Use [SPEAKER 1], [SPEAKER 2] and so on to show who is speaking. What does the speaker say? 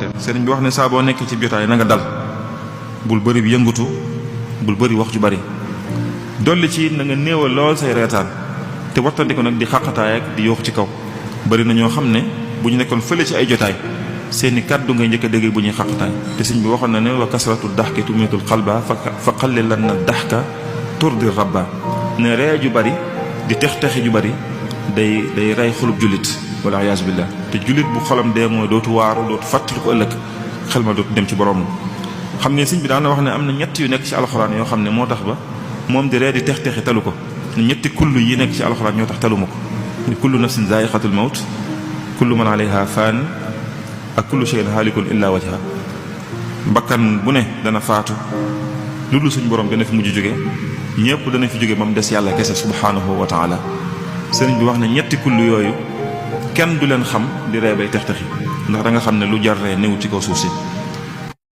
[SPEAKER 1] woote sëriñ bi wax ne saa boo nekk ci jotaay na nga dal bul bëri bi yëngutu bul bëri wax ju bari dolli ci na nga néewal lool say reetaan te wattandi ko nag di xàqataay ak di yoox ci kaw bëri na ñoo xam ne bu ñu nekkoon fële ci ay jotaay seeni kàddu ngay njëkk a dégg bu ñuy xàqataay te sëriñ bi waxoon na ne wa kasratu daxki tumiitul xalba fa qallilan na daxka turdi rabba ne ree ju bari di tex-texi ju bari day rey xolub jullit wala iyaazu billah te jullit bu xolam dee mooy dootu waaru dootu fàttali ko ëllëg xel ma dootu dem ci borom xam ngeen sëñ bi daana wax ne am na ñett yu nekk ci alxuraan yoo xam ne moo tax ba moom di ree di tex-texi talu ko ñetti kullu yi nekk ci alxuraan ñoo tax taluma ko ni kullu nafsin zaa'iqatul mawt kullu man alayha faan ak kullu shay'in haalikun illa wajha bakkan bu ne dana faatu lu dul suñ borom dana fi mujj jóge ñëpp dana fi jóge ba mu des yàlla kese subhaanahu wa taala sëriñ bi wax ne ñetti kullu yooyu kenn du leen xam di ree bay tex-texi ndax da nga xam ne lu jar ree néew ci kaw suuf si